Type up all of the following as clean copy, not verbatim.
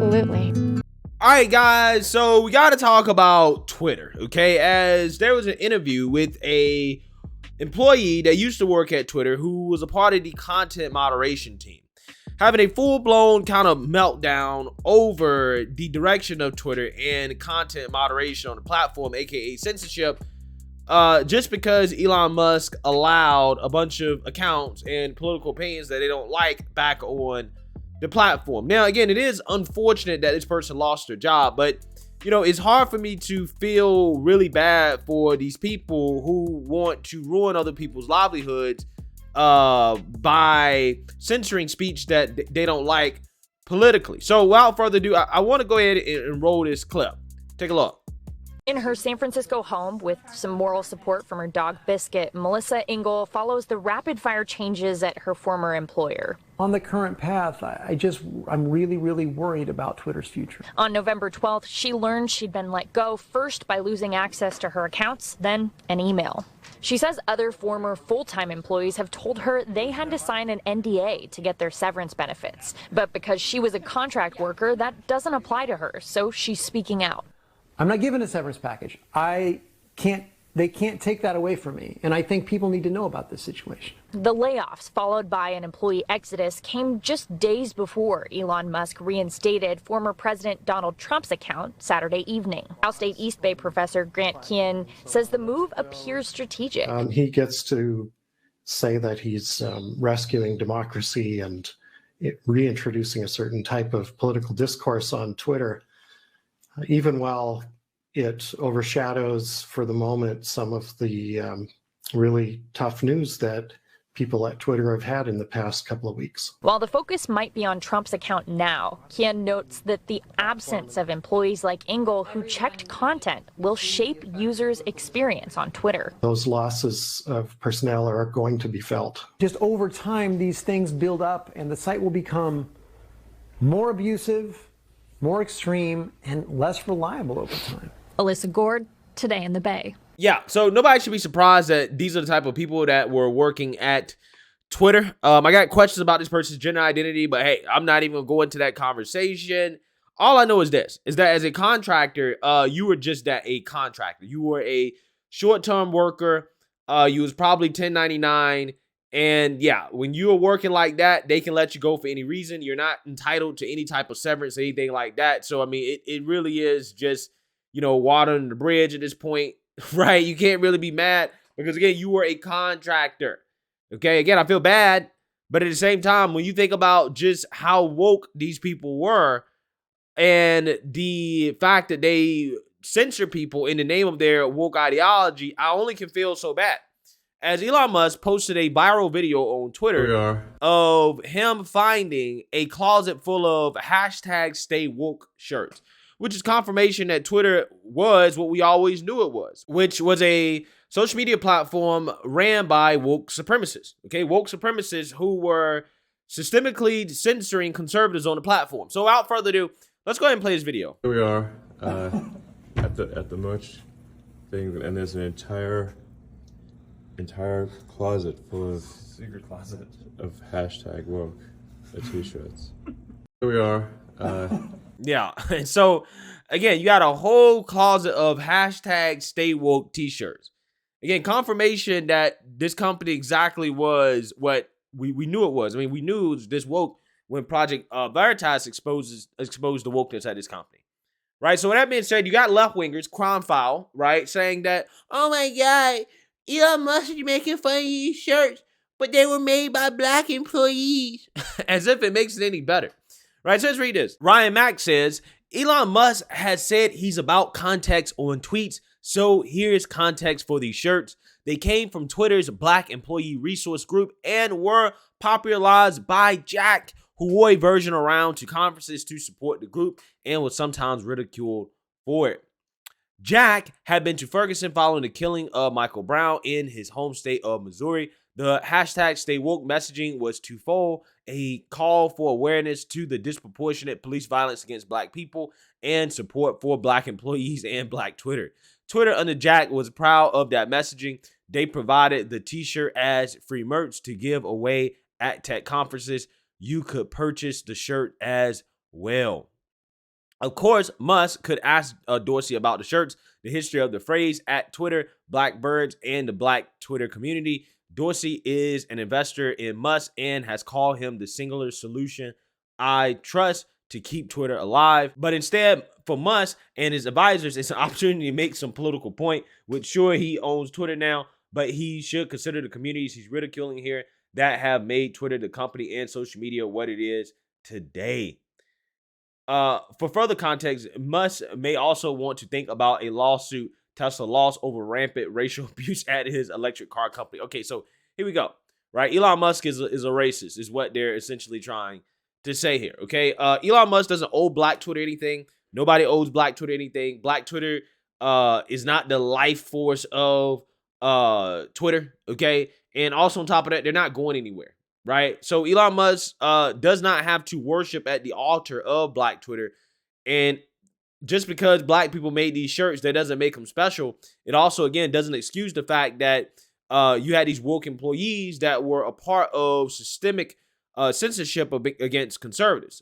Absolutely. All right, guys, so we got to talk about Twitter, okay? As there was an interview with a employee that used to work at Twitter who was a part of the content moderation team, having a full-blown kind of meltdown over the direction of Twitter and content moderation on the platform, aka censorship, just because Elon Musk allowed a bunch of accounts and political opinions that they don't like back on the platform. Now, again, it is unfortunate that this person lost their job, but it's hard for me to feel really bad for these people who want to ruin other people's livelihoods by censoring speech that they don't like politically. So without further ado, I want to go ahead and roll this clip. Take a look. In her San Francisco home, with some moral support from her dog Biscuit, Melissa Ingle follows the rapid-fire changes at her former employer. On the current path, I'm really, really worried about Twitter's future. On November 12th, she learned she'd been let go, first by losing access to her accounts, then an email. She says other former full-time employees have told her they had to sign an NDA to get their severance benefits. But because she was a contract worker, that doesn't apply to her, so she's speaking out. I'm not given a severance package. They can't take that away from me. And I think people need to know about this situation. The layoffs, followed by an employee exodus, came just days before Elon Musk reinstated former President Donald Trump's account Saturday evening. Cal State East Bay professor Grant Kian says the move appears strategic. He gets to say that he's rescuing democracy and reintroducing a certain type of political discourse on Twitter, even while it overshadows for the moment some of the really tough news that people at Twitter have had in the past couple of weeks. While the focus might be on Trump's account now, Kian notes that the absence of employees like Ingle who checked content will shape users' experience on Twitter. Those losses of personnel are going to be felt. Just over time, these things build up and the site will become more abusive, more extreme, and less reliable over time. Alyssa Gord, Today in the Bay. Yeah, so nobody should be surprised that these are the type of people that were working at Twitter. I got questions about this person's gender identity, but hey, I'm not even going to go into that conversation. All I know is this, is that as a contractor, you were just a contractor. You were a short-term worker. You was probably 1099. And yeah, when you are working like that, they can let you go for any reason. You're not entitled to any type of severance or anything like that. So, I mean, it really is just, water under the bridge at this point, right? You can't really be mad because, again, you were a contractor. Okay, again, I feel bad. But at the same time, when you think about just how woke these people were and the fact that they censor people in the name of their woke ideology, I only can feel so bad. As Elon Musk posted a viral video on Twitter of him finding a closet full of #StayWoke shirts, which is confirmation that Twitter was what we always knew it was, which was a social media platform ran by woke supremacists. Okay, woke supremacists who were systemically censoring conservatives on the platform. So without further ado, let's go ahead and play this video. Here we are at the merch thing, and there's an entire closet full of secret closet of #woke t-shirts. Here we are. Yeah, and so again, you got a whole closet of #StayWoke t-shirts. Again, confirmation that this company exactly was what we knew it was. I mean, we knew it was this woke when Project Veritas exposed the wokeness at this company, right? So with that being said, you got left-wingers, crime file, right, saying that, oh my God, Elon Musk is making fun of these shirts, but they were made by black employees. As if it makes it any better. Right, so let's read this. Ryan Mack says, Elon Musk has said he's about context on tweets, so here's context for these shirts. They came from Twitter's Black Employee Resource Group and were popularized by Jack, who wore a version around to conferences to support the group and was sometimes ridiculed for it. Jack had been to Ferguson following the killing of Michael Brown in his home state of Missouri. The #StayWoke messaging was twofold: a call for awareness to the disproportionate police violence against black people and support for black employees and black Twitter. Twitter under Jack was proud of that messaging. They provided the t-shirt as free merch to give away at tech conferences. You could purchase the shirt as well. Of course, Musk could ask Dorsey about the shirts, the history of the phrase at Twitter, Blackbirds, and the Black Twitter community. Dorsey is an investor in Musk and has called him the singular solution I trust to keep Twitter alive. But instead, for Musk and his advisors, it's an opportunity to make some political point, which sure, he owns Twitter now, but he should consider the communities he's ridiculing here that have made Twitter, the company, and social media what it is today. For further context, Musk may also want to think about a lawsuit Tesla lost over rampant racial abuse at his electric car company. Okay, so here we go. Right, Elon Musk is a racist, is what they're essentially trying to say here. Okay, Elon Musk doesn't owe Black Twitter anything. Nobody owes Black Twitter anything. Black Twitter is not the life force of Twitter. Okay, and also on top of that, they're not going anywhere. Right, so Elon Musk does not have to worship at the altar of Black Twitter, and just because Black people made these shirts, that doesn't make them special. It also, again, doesn't excuse the fact that you had these woke employees that were a part of systemic censorship against conservatives.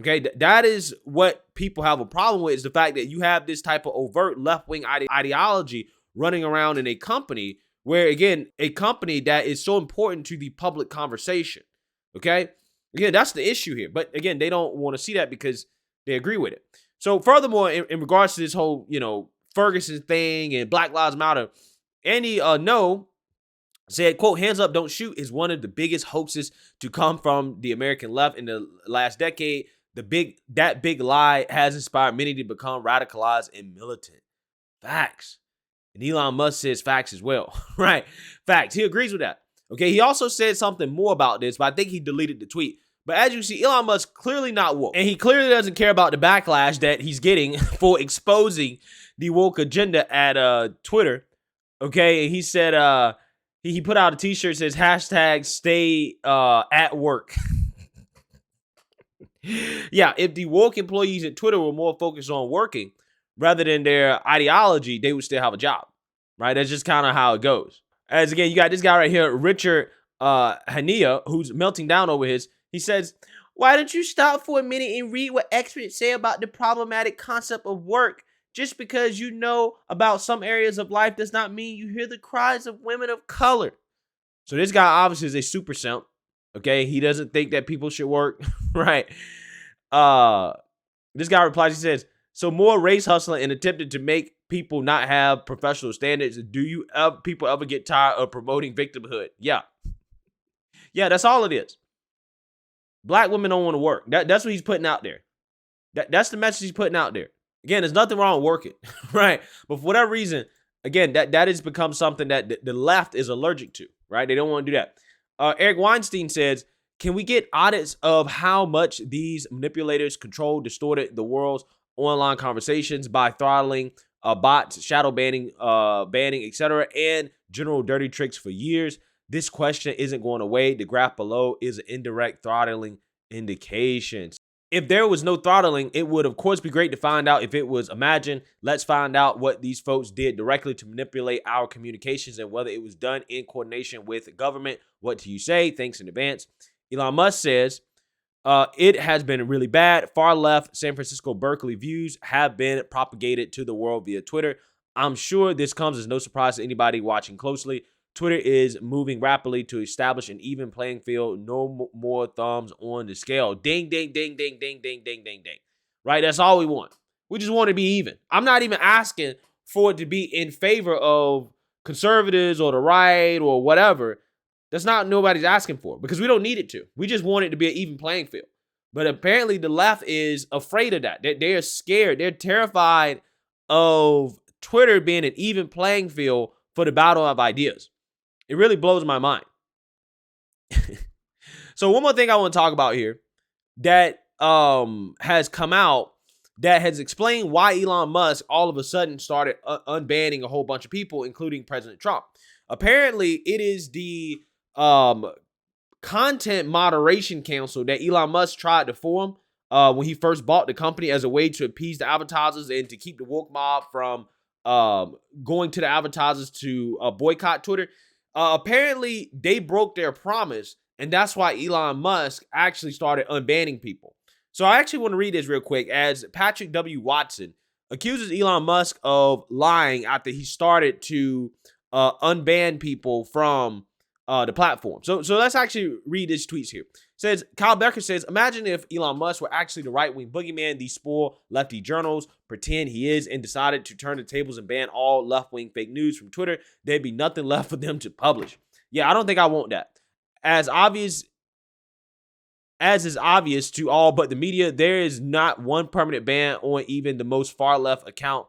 Okay, that is what people have a problem with, is the fact that you have this type of overt left-wing ideology running around in a company where, again, a company that is so important to the public conversation. Okay, again, that's the issue here. But again, they don't want to see that because they agree with it. So furthermore, in regards to this whole, Ferguson thing and Black Lives Matter, Andy No said, quote, "Hands up, don't shoot" is one of the biggest hoaxes to come from the American left in the last decade. That big lie has inspired many to become radicalized and militant. Facts. And Elon Musk says facts as well, right? Facts. He agrees with that. Okay, he also said something more about this, but I think he deleted the tweet. But as you see, Elon Musk clearly not woke. And he clearly doesn't care about the backlash that he's getting for exposing the woke agenda at Twitter. Okay, and he said he put out a t-shirt that says hashtag stay at work. Yeah, if the woke employees at Twitter were more focused on working rather than their ideology, they would still have a job, right? That's just kind of how it goes. As again, you got this guy right here, Richard Hania, who's melting down over his. He says, "Why don't you stop for a minute and read what experts say about the problematic concept of work? Just because you know about some areas of life does not mean you hear the cries of women of color." So this guy obviously is a super simp. Okay, he doesn't think that people should work, right? This guy replies, he says, "So more race hustling and attempting to make people not have professional standards. Do people ever get tired of promoting victimhood?" Yeah, that's all it is. Black women don't want to work. That's what he's putting out there. That's the message he's putting out there. Again, there's nothing wrong with working, right? But for whatever reason, again, that has become something that the left is allergic to, right? They don't want to do that. Eric Weinstein says, "Can we get audits of how much these manipulators controlled, distorted the world's online conversations by throttling bots, shadow banning, etc., and general dirty tricks for years? This question isn't going away. The graph below is an indirect throttling indication." If there was no throttling, it would, of course, be great to find out if it was imagined. Let's find out what these folks did directly to manipulate our communications and whether it was done in coordination with the government. What do you say? Thanks in advance. Elon Musk says, "It has been really bad. Far left San Francisco Berkeley views have been propagated to the world via Twitter. I'm sure this comes as no surprise to anybody watching closely. Twitter is moving rapidly to establish an even playing field. No more thumbs on the scale." Ding, ding, ding, ding, ding, ding, ding, ding, ding. Right? That's all we want. We just want to be even. I'm not even asking for it to be in favor of conservatives or the right or whatever. That's not nobody's asking for, because we don't need it to. We just want it to be an even playing field. But apparently the left is afraid of that. They're scared. They're terrified of Twitter being an even playing field for the battle of ideas. It really blows my mind. So one more thing I want to talk about here that has come out that has explained why Elon Musk all of a sudden started unbanning a whole bunch of people, including President Trump. Apparently, it is the content moderation council that Elon Musk tried to form when he first bought the company as a way to appease the advertisers and to keep the woke mob from going to the advertisers to boycott Twitter. Apparently, they broke their promise, and that's why Elon Musk actually started unbanning people. So I actually want to read this real quick, as Patrick W. Watson accuses Elon Musk of lying after he started to unban people from the platform. So let's actually read his tweets here. It says, Kyle Becker says, imagine if Elon Musk were actually the right-wing boogeyman these spoiled lefty journals pretend he is, and decided to turn the tables and ban all left-wing fake news from Twitter. There'd be nothing left for them to publish. Yeah, I don't think I want that. As is obvious to all but the media, there is not one permanent ban on even the most far-left account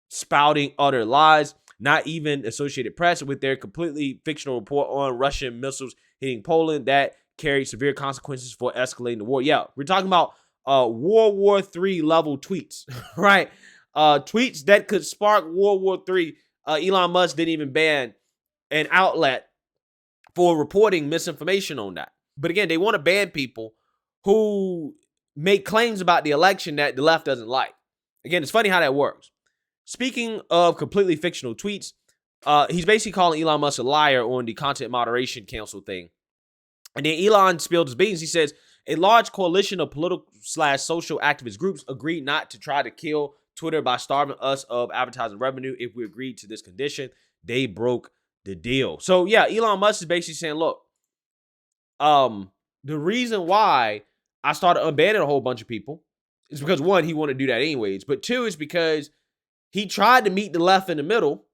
spouting utter lies. Not even Associated Press, with their completely fictional report on Russian missiles hitting Poland that carried severe consequences for escalating the war. Yeah, we're talking about World War III level tweets, right? Tweets that could spark World War III. Elon Musk didn't even ban an outlet for reporting misinformation on that. But again, they want to ban people who make claims about the election that the left doesn't like. Again, it's funny how that works. Speaking of completely fictional tweets, he's basically calling Elon Musk a liar on the Content Moderation Council thing. And then Elon spilled his beans. He says, a large coalition of political/social activist groups agreed not to try to kill Twitter by starving us of advertising revenue. If we agreed to this condition, they broke the deal. So yeah, Elon Musk is basically saying, look, the reason why I started unbanning a whole bunch of people is because, one, he wanted to do that anyways, but two, is because he tried to meet the left in the middle,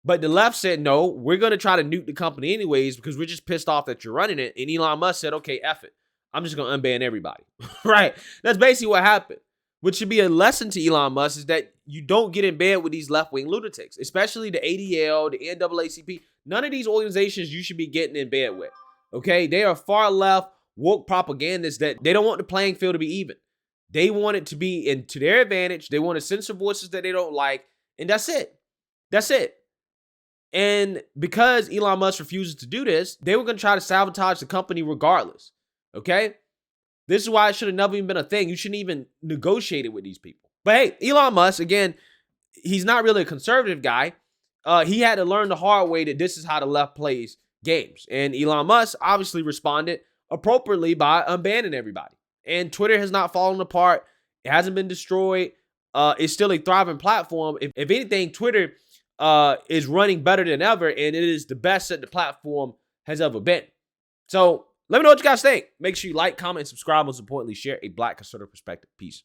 but the left said, no, we're going to try to nuke the company anyways because we're just pissed off that you're running it. And Elon Musk said, okay, F it. I'm just going to unban everybody. Right? That's basically what happened. Which should be a lesson to Elon Musk, is that you don't get in bed with these left-wing lunatics, especially the ADL, the NAACP. None of these organizations you should be getting in bed with. Okay? They are far left, woke propagandists that they don't want the playing field to be even. They want it to be to their advantage. They want to censor voices that they don't like. And that's it. That's it. And because Elon Musk refuses to do this, they were going to try to sabotage the company regardless. Okay? This is why it should have never even been a thing. You shouldn't even negotiate it with these people. But hey, Elon Musk, again, he's not really a conservative guy. He had to learn the hard way that this is how the left plays games. And Elon Musk obviously responded appropriately by unbanning everybody. And Twitter has not fallen apart. It hasn't been destroyed. It's still a thriving platform. If anything, Twitter is running better than ever, and it is the best that the platform has ever been. So let me know what you guys think. Make sure you like, comment, and subscribe. Most importantly, share a Black conservative perspective. Peace.